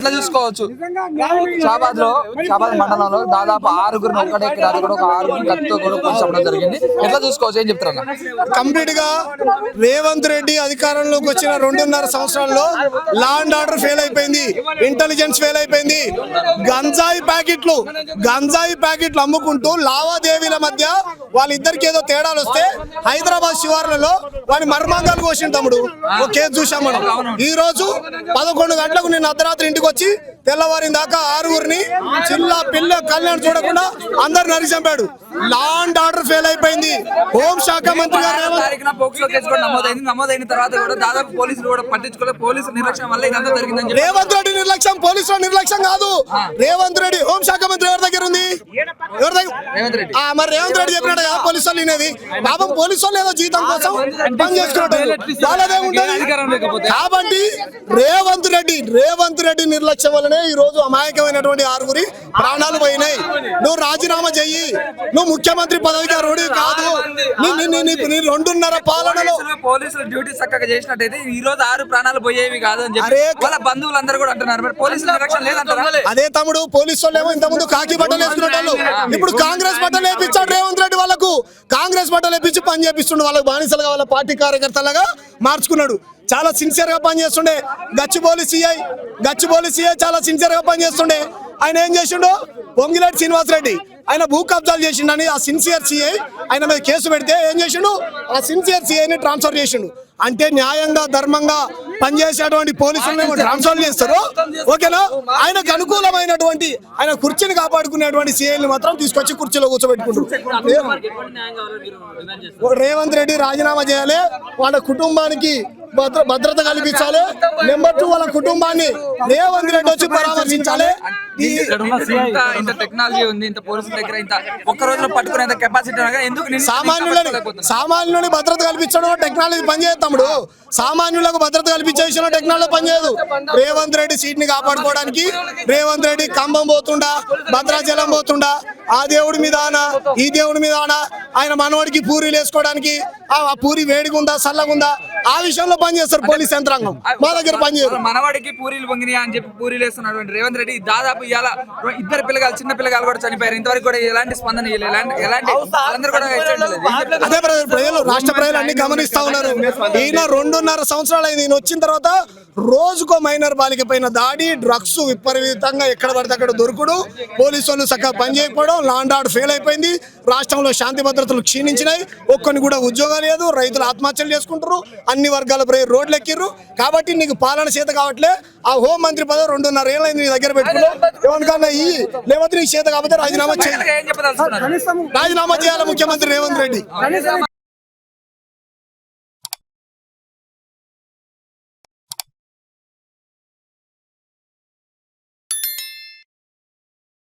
ఎట్లా చూసుకోవచ్చు షాబాద్ మండలంలో దాదాపు 6గురిని ఒకటే కూడా ఒక 6గురిని కత్తితో కూడా పోలీసు చెప్పడం జరిగింది. ఎట్లా చూసుకోవచ్చు ఏం చెప్తారు? కంప్లీట్ గా రేవంత్ రెడ్డి అధికారంలోకి వచ్చిన 2.5 సంవత్సరాల్లో లా అండ్ ఆర్డర్ ఫెయిల్ అయిపోయింది, ఇంటెలిజెన్స్ ఫెయిల్ అయిపోయింది. గంజాయి ప్యాకెట్లు అమ్ముకుంటూ లావాదేవీల మధ్య వాళ్ళిద్దరికి ఏదో తేడాలు వస్తే హైదరాబాద్ శివార్లలో వాడి మర్మాంగాలు కోసిన తమ్ముడు ఒక కేసు చూసాం మనం. ఈ రోజు 11 గంటలకు నిన్న అర్ధరాత్రి ఇంటికి వచ్చి తెల్లవారిన దాకా 6గురిని చిల్ల పిల్ల కళ్యాణ్ చూడకుండా అందరు నరి చంపాడు. లా అండ్ ఆర్డర్ ఫెయిల్ అయిపోయింది. హోంశాఖ మంత్రి గారు నమోదైన తర్వాత కూడా దాదాపు పోలీసులు కూడా పట్టించుకోలేదు. పోలీసుల నిర్లక్ష్యం వల్ల ఇదంతా జరిగిందని రేవంత్ రెడ్డి నిర్లక్ష్యం, పోలీసుల నిర్లక్ష్యం కాదు. రేవంత్ రెడ్డి హోంశాఖ మంత్రి ఎవరి దగ్గర ఉంది? మరి రేవంత్ రెడ్డి చెప్పినట్టు కదా పోలీసు వాళ్ళు వినేది. పాపం పోలీసు వాళ్ళు ఏదో జీతం కోసం పని చేసుకున్నట్టు కాబట్టి రేవంత్ రెడ్డి నిర్లక్ష్యం వల్లనే ఈ రోజు అమాయకమైనటువంటి 6గురి ప్రాణాలు పోయినాయి. నువ్వు రాజీనామా చెయ్యి, నువ్వు ముఖ్యమంత్రి పదవికి అర్హుడి కాదు. 2.5 పాలనలో పోలీసులు డ్యూటీ చక్కగా చేసినట్టయితే ఈ రోజు 6 ప్రాణాలు పోయేవి కాదు అని చెప్పి వాళ్ళ బంధువులందరూ కూడా అంటున్నారు. మరి పోలీసుల నిర్లక్ష్యం లేదంటారా? అదే తమ్ముడు, పోలీసు వాళ్ళు ఏమో ఇంతకుముందు కాకి బట్టలు వేసుకున్నట్టు ఇప్పుడు కాంగ్రెస్ బట్టలు వేపించాడు రేవంత్ రెడ్డి. వాళ్ళకు కాంగ్రెస్ బట్టలు వేపించి పని చేపిస్తుండే, వాళ్ళకు బానిసలుగా వాళ్ళ పార్టీ కార్యకర్తలుగా మార్చుకున్నాడు. చాలా సిన్సియర్ గా పనిచేస్తుండే గచ్చిబౌలి సిఐ చాలా సిన్సియర్ గా పనిచేస్తుండే. ఆయన ఏం చేసిండు? పొంగిలేటి శ్రీనివాసరెడ్డి ఆయన భూ కబ్జాలు చేసిండని ఆ సిన్సియర్ సిఐ ఆయన మీద కేసు పెడితే ఏం చేసిండు? ఆ సిన్సియర్ సిఐని ట్రాన్స్ఫర్ చేసిండు. అంటే న్యాయంగా ధర్మంగా పనిచేసేటువంటి పోలీసులను ట్రాన్స్ఫర్ చేస్తారు, ఓకేనా? ఆయనకు అనుకూలమైనటువంటి ఆయన కుర్చీని కాపాడుకునేటువంటి సిఐని మాత్రం తీసుకొచ్చి కుర్చీలో కూర్చోబెట్టుకుంటారు. రేవంత్ రెడ్డి రాజీనామా చేయాలి, వాళ్ళ కుటుంబానికి భద్రత కల్పించాలి. నెంబర్ 2 వాళ్ళ కుటుంబాన్ని రేవంత్ రెడ్డి వచ్చి పరామర్శించాలి. ఇంత టెక్నాలజీ ఉంది, ఇంత పోలీసుల దగ్గర ఇంత ఒక్క రోజులో పట్టుకునే కెపాసిటీ సామాన్యులని భద్రత కల్పించడం టెక్నాలజీ పనిచేయదు తమ్ముడు. సామాన్యులకు భద్రత కల్పించేసిన టెక్నాలజీ పనిచేయదు. రేవంత్ రెడ్డి సీట్ ని కాపాడుకోవడానికి రేవంత్ రెడ్డి ఖమ్మం పోతుండా, భద్రాచలం పోతుండా, ఆ దేవుడి మీద ఈ దేవుడి మీద ఆయన మనవాడికి పూరీలు వేసుకోవడానికి ఆ పూరి వేడిగుందా చల్లగుందా ఆ విషయంలో పనిచేస్తారు పోలీస్ యంత్రాంగం. మా దగ్గర పనిచేయరు. మనవాడికి పూరీలు పొంగినాయా అని చెప్పి పూరీలు వేస్తున్నటువంటి రేవంత్ రెడ్డి దాదాపు ఇలా 2 పిల్లగాలు చిన్న పిల్లగాలు కూడా చనిపోయారు. ఇంతవరకు కూడా ఎలాంటి స్పందన ఎలాంటి అదే ప్రజలు రాష్ట్ర ప్రజలు అన్ని గమనిస్తా ఉన్నారు. ఈయన 2.5 సంవత్సరాలు అయింది. ఈయన వచ్చిన తర్వాత రోజుకో మైనర్ బాలిక పైన దాడి, డ్రగ్స్ విపరీతంగా ఎక్కడ పడితే అక్కడ దొరుకుడు, పోలీసు వాళ్ళు చక్కగా పనిచేయకపోవడం, లా అండ్ ఆర్డర్ ఫెయిల్ అయిపోయింది. రాష్ట్రంలో శాంతి భద్రతలు క్షీణించినాయి. ఒక్కని కూడా ఉద్యోగాలు లేదు, రైతులు ఆత్మహత్యలు చేసుకుంటారు, అన్ని వర్గాల రోడ్లు ఎక్కిర్రు. కాబట్టి నీకు పాలన చేత కావట్లే. ఆ హోం మంత్రి పదవి 2.5 ఏళ్ళైంది నీ దగ్గర పెట్టుకున్నావు. ఎవరికన్నా లేకపోతే నీకు చేత కాకపోతే రాజీనామా చేయాలి ముఖ్యమంత్రి రేవంత్ రెడ్డి.